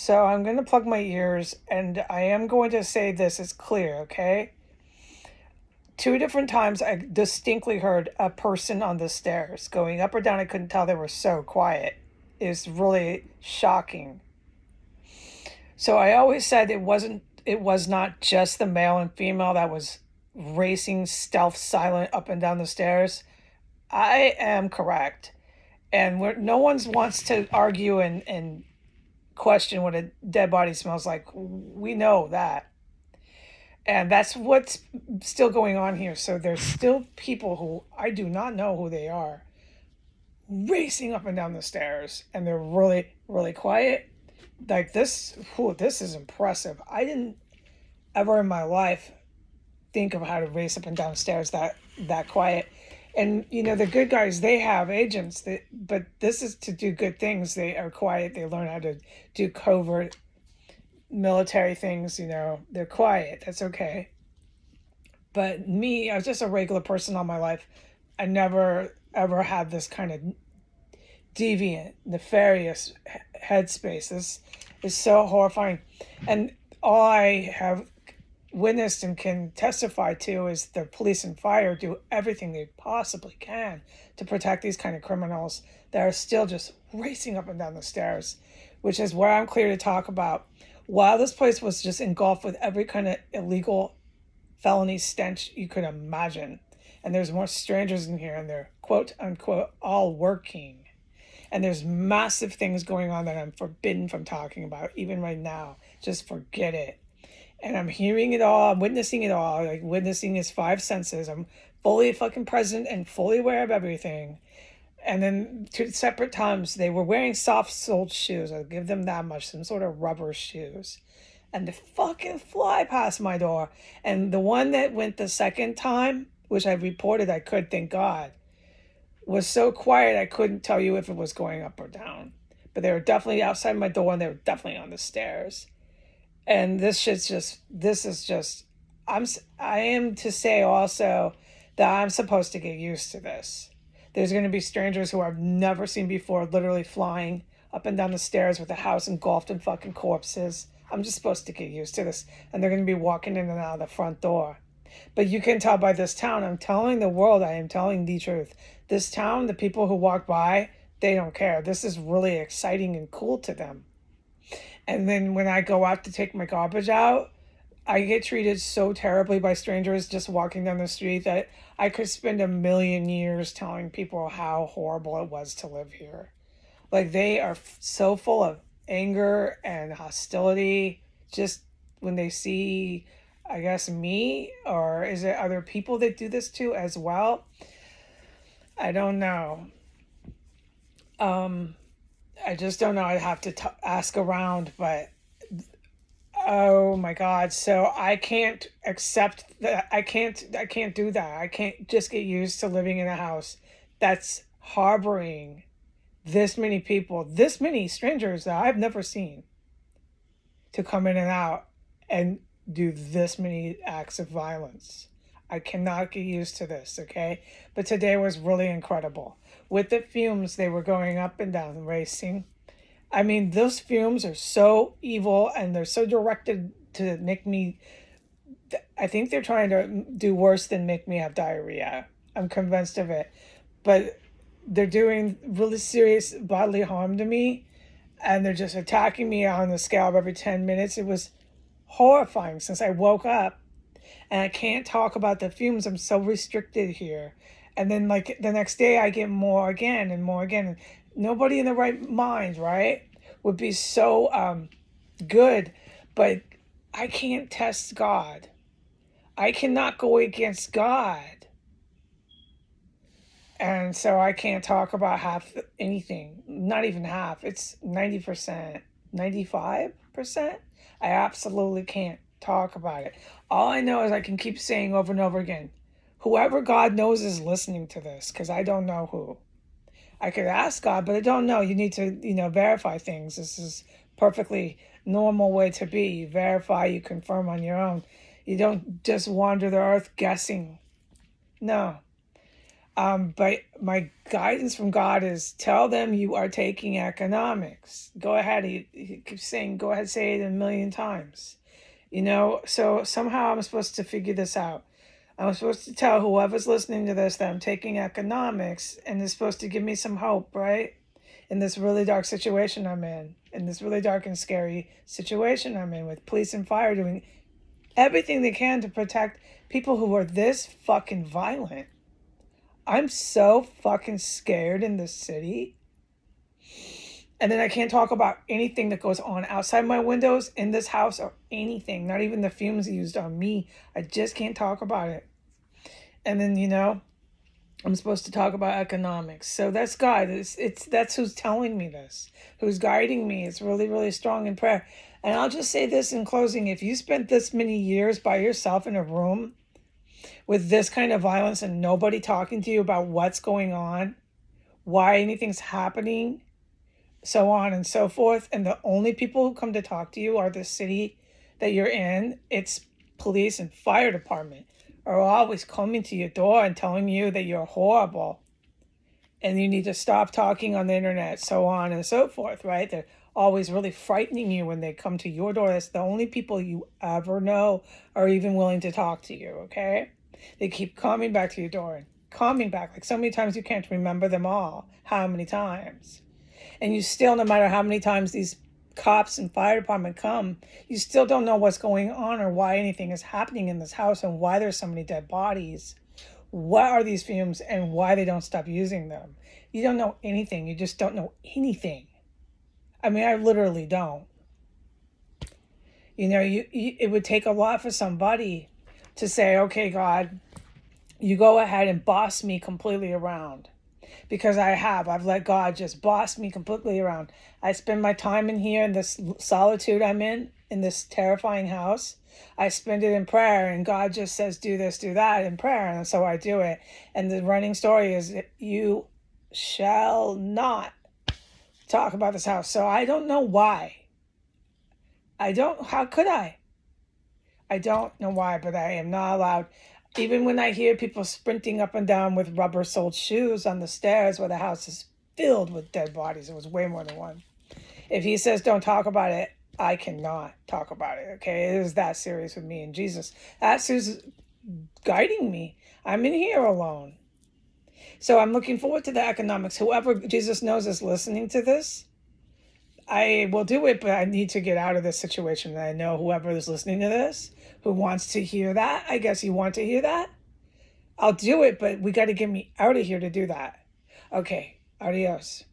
So I'm going to plug my ears and I am going to say this is clear, okay? Two different times I distinctly heard a person on the stairs going up or down. I couldn't tell, they were so quiet. It's really shocking. So I always said it was not just the male and female that was racing stealth silent up and down the stairs. I am correct. And no one wants to argue and question what a dead body smells like. We know that. And that's what's still going on here. So there's still people who I do not know who they are racing up and down the stairs, and they're really, really quiet. Like this, this is impressive. I didn't ever in my life think of how to race up and down stairs that quiet. And the good guys, they have agents but this is to do good things. They are quiet. They learn how to do covert military things. They're quiet. That's okay. But me, I was just a regular person all my life. I never ever had this kind of deviant, nefarious headspace. This is so horrifying. And all I have witnessed and can testify to is the police and fire do everything they possibly can to protect these kind of criminals that are still just racing up and down the stairs, which is where I'm clear to talk about. While this place was just engulfed with every kind of illegal felony stench you could imagine, and there's more strangers in here, and they're quote unquote all working. And there's massive things going on that I'm forbidden from talking about, even right now. Just forget it. And I'm hearing it all, I'm witnessing it all, like witnessing his five senses. I'm fully fucking present and fully aware of everything. And then two separate times, they were wearing soft-soled shoes. I'll give them that much, some sort of rubber shoes. And they fucking fly past my door. And the one that went the second time, which I reported I could, thank God, was so quiet I couldn't tell you if it was going up or down. But they were definitely outside my door, and they were definitely on the stairs. And this is just, I am to say also that I'm supposed to get used to this. There's going to be strangers who I've never seen before literally flying up and down the stairs with the house engulfed in fucking corpses. I'm just supposed to get used to this. And they're going to be walking in and out of the front door. But you can tell by this town, I'm telling the world, I am telling the truth. This town, the people who walk by, they don't care. This is really exciting and cool to them. And then when I go out to take my garbage out, I get treated so terribly by strangers just walking down the street that I could spend a million years telling people how horrible it was to live here. Like they are so full of anger and hostility just when they see, I guess, me, or is it other people that do this to as well? I don't know. I just don't know. I'd have to ask around, but oh my God. So I can't accept that. I can't do that. I can't just get used to living in a house that's harboring this many people, this many strangers that I've never seen to come in and out and do this many acts of violence. I cannot get used to this, okay? But today was really incredible. With the fumes, they were going up and down, racing. I mean, those fumes are so evil and they're so directed to make me. I think they're trying to do worse than make me have diarrhea. I'm convinced of it. But they're doing really serious bodily harm to me, and they're just attacking me on the scalp every 10 minutes. It was horrifying since I woke up, and I can't talk about the fumes. I'm so restricted here. And then, like, the next day, I get more again and more again. Nobody in the right mind, right, would be so good, but I can't test God. I cannot go against God. And so I can't talk about half anything, not even half. It's 90%, 95%. I absolutely can't talk about it. All I know is I can keep saying over and over again, whoever God knows is listening to this, because I don't know who. I could ask God, but I don't know. You need to, verify things. This is perfectly normal way to be. You verify, you confirm on your own. You don't just wander the earth guessing. No. But my guidance from God is tell them you are taking economics. Go ahead. He keeps saying, go ahead, say it a million times. So somehow I'm supposed to figure this out. I'm supposed to tell whoever's listening to this that I'm taking economics, and it's supposed to give me some hope, right? In this really dark situation I'm in this really dark and scary situation I'm in, with police and fire doing everything they can to protect people who are this fucking violent. I'm so fucking scared in this city. And then I can't talk about anything that goes on outside my windows in this house or anything, not even the fumes used on me. I just can't talk about it. And then, I'm supposed to talk about economics. So that's God. That's who's telling me this, who's guiding me. It's really, really strong in prayer. And I'll just say this in closing. If you spent this many years by yourself in a room with this kind of violence and nobody talking to you about what's going on, why anything's happening, so on and so forth, and the only people who come to talk to you are the city that you're in, it's police and fire department, are always coming to your door and telling you that you're horrible and you need to stop talking on the internet, so on and so forth, right? They're always really frightening you when they come to your door. That's the only people you ever know are even willing to talk to you, okay? They keep coming back to your door and coming back, like so many times you can't remember them all. How many times? And you still, no matter how many times these cops and fire department come, you still don't know what's going on or why anything is happening in this house and why there's so many dead bodies. What are these fumes and why they don't stop using them? You don't know anything. You just don't know anything. I mean, I literally don't. It would take a lot for somebody to say, okay, God, you go ahead and boss me completely around. Because I've let God just boss me completely around. I spend my time in here in this solitude I'm in this terrifying house. I spend it in prayer, and God just says, do this, do that in prayer. And so I do it. And the running story is, you shall not talk about this house. So I don't know why. How could I? I don't know why, but I am not allowed. Even when I hear people sprinting up and down with rubber-soled shoes on the stairs where the house is filled with dead bodies, it was way more than one. If he says don't talk about it, I cannot talk about it, okay? It is that serious with me and Jesus. That's who's guiding me. I'm in here alone. So I'm looking forward to the economics. Whoever Jesus knows is listening to this, I will do it, but I need to get out of this situation. And I know whoever is listening to this who wants to hear that, I guess you want to hear that, I'll do it, but we got to get me out of here to do that. Okay, adios.